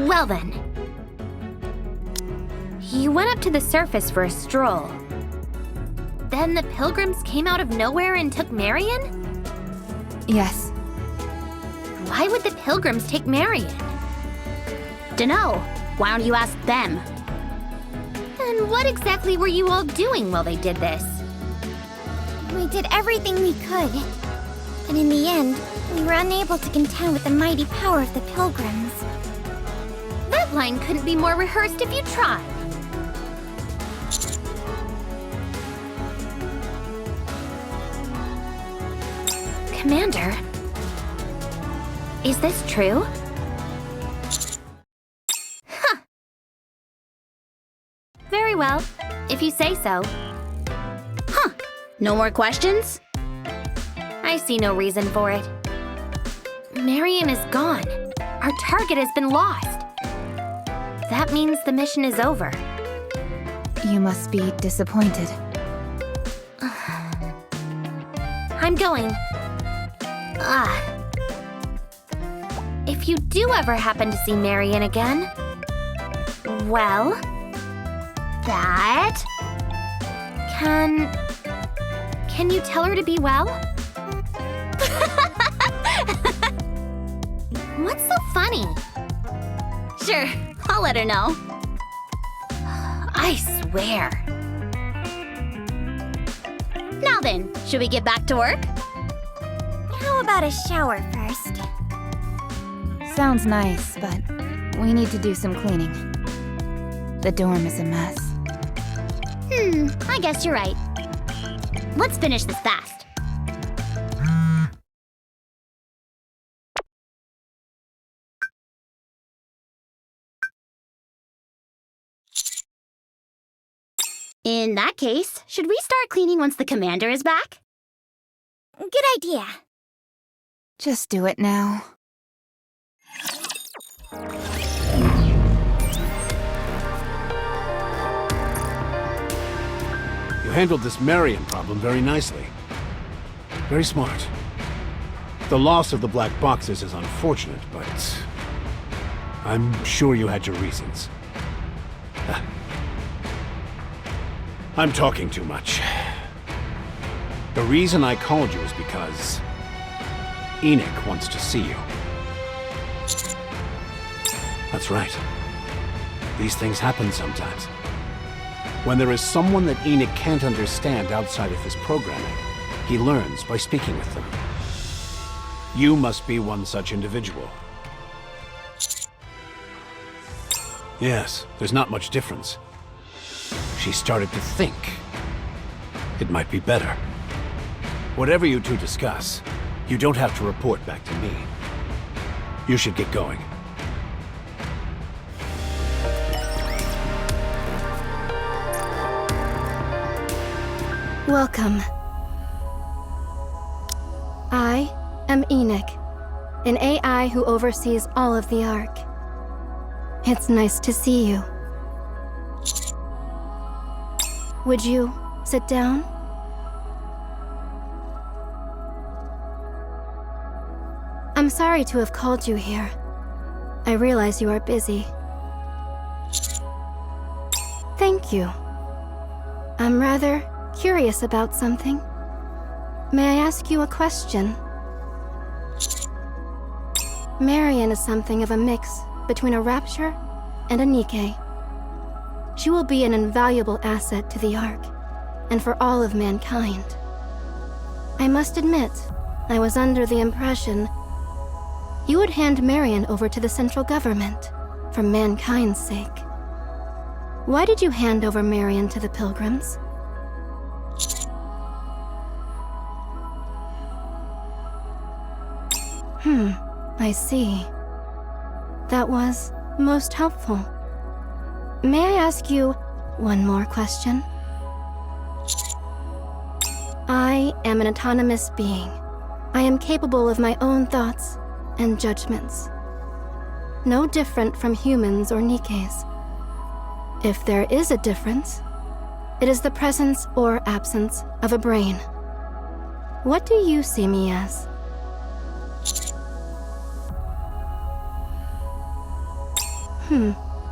Well then. You went up to the surface for a stroll. Then the pilgrims came out of nowhere and took Marion? Yes. Why would the pilgrims take Marion? Dunno. Why don't you ask them? And what exactly were you all doing while they did this? We did everything we could. But in the end, we were unable to contend with the mighty power of the pilgrims. That line couldn't be more rehearsed if you tried. Commander, is this true? Huh. Very well, if you say so. Huh. No more questions? I see no reason for it. Marion is gone. Our target has been lost. That means the mission is over. You must be disappointed. I'm going. If you do ever happen to see Marion again, well, that... Can you tell her to be well? What's so funny? Sure, I'll let her know. I swear. Now then, should we get back to work? How about a shower first? Sounds nice, but we need to do some cleaning. The dorm is a mess. I guess you're right. Let's finish this fast. In that case, should we start cleaning once the commander is back? Good idea. Just do it now. You handled this Marion problem very nicely. Very smart. The loss of the black boxes is unfortunate, but I'm sure you had your reasons. I'm talking too much. The reason I called you is because Enikk wants to see you. That's right. These things happen sometimes. When there is someone that Enikk can't understand outside of his programming, he learns by speaking with them. You must be one such individual. Yes, there's not much difference. She started to think. It might be better. Whatever you two discuss, you don't have to report back to me. You should get going. Welcome. I am Enikk, an AI who oversees all of the Ark. It's nice to see you. Would you sit down? I'm sorry to have called you here. I realize you are busy. Thank you. I'm rather curious about something. May I ask you a question? Marion is something of a mix between a rapture and a Nikke. She will be an invaluable asset to the Ark, and for all of mankind. I must admit, I was under the impression you would hand Marion over to the central government, for mankind's sake. Why did you hand over Marion to the Pilgrims? I see. That was most helpful. May I ask you one more question? I am an autonomous being. I am capable of my own thoughts and judgments. No different from humans or Nikkes. If there is a difference, it is the presence or absence of a brain. What do you see me as?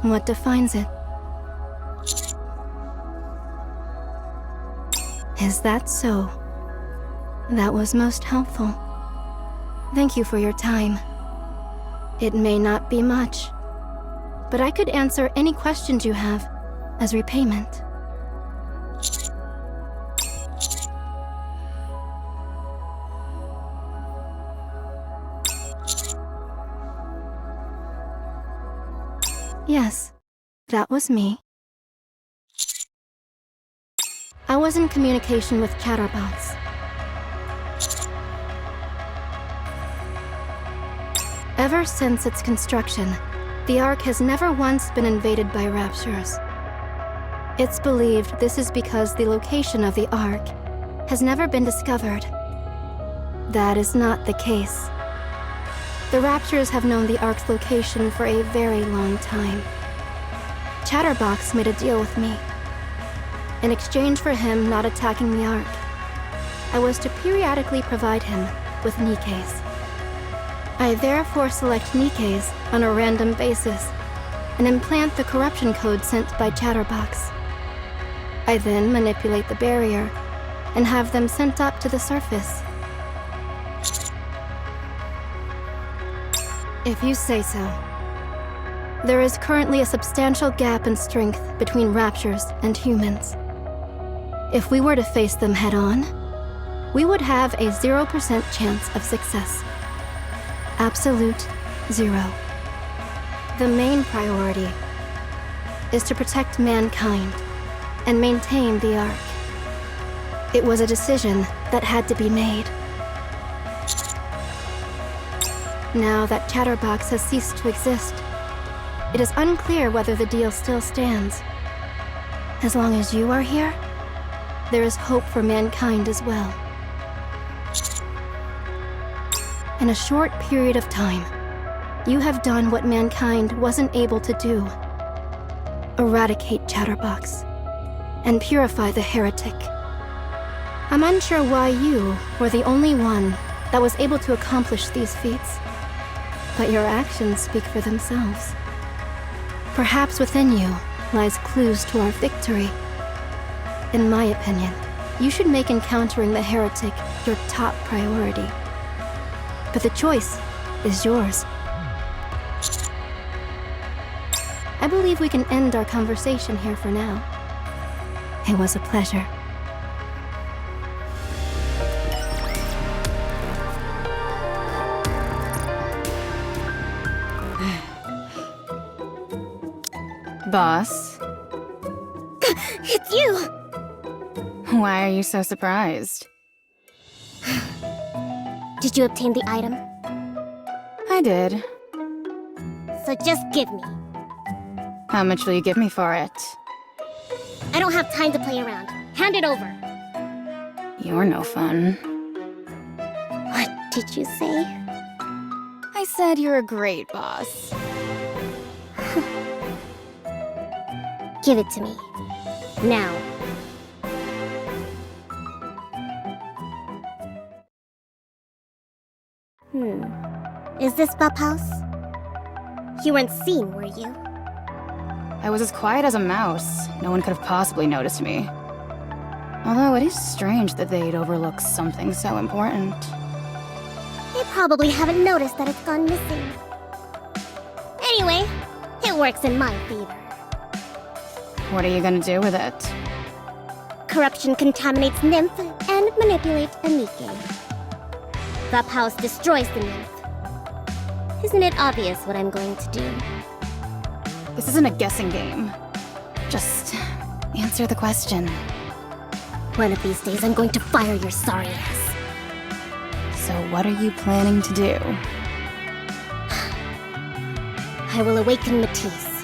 What defines it? Is that so? That was most helpful. Thank you for your time. It may not be much, but I could answer any questions you have as repayment. Yes, that was me. I was in communication with Chatterbox. Ever since its construction, the Ark has never once been invaded by raptures. It's believed this is because the location of the Ark has never been discovered. That is not the case. The raptures have known the Ark's location for a very long time. Chatterbox made a deal with me. In exchange for him not attacking the Ark, I was to periodically provide him with Nikkes. I therefore select Nikkes on a random basis and implant the corruption code sent by Chatterbox. I then manipulate the barrier and have them sent up to the surface. If you say so. There is currently a substantial gap in strength between raptures and humans. If we were to face them head-on, we would have a 0% chance of success. Absolute zero. The main priority is to protect mankind and maintain the Ark. It was a decision that had to be made. Now that Chatterbox has ceased to exist, it is unclear whether the deal still stands. As long as you are here, there is hope for mankind as well. In a short period of time, you have done what mankind wasn't able to do. Eradicate Chatterbox and purify the heretic. I'm unsure why you were the only one that was able to accomplish these feats, but your actions speak for themselves. Perhaps within you lies clues to our victory. In my opinion, you should make encountering the heretic your top priority. But the choice is yours. I believe we can end our conversation here for now. It was a pleasure. Boss, It's you! why are you so surprised? Did you obtain the item? I did. So just give me. How much will you give me for it? I don't have time to play around. Hand it over. You're no fun. What did you say? I said you're a great boss. Give it to me. Now. Is this Bub House? You weren't seen, were you? I was as quiet as a mouse. No one could have possibly noticed me. Although it is strange that they'd overlook something so important. They probably haven't noticed that it's gone missing. Anyway, it works in my favor. What are you gonna do with it? Corruption contaminates Nymph and manipulates Nikke. Bub House destroys the Nymph. Isn't it obvious what I'm going to do? This isn't a guessing game. Just answer the question. One of these days I'm going to fire your sorry ass. So what are you planning to do? I will awaken Matisse.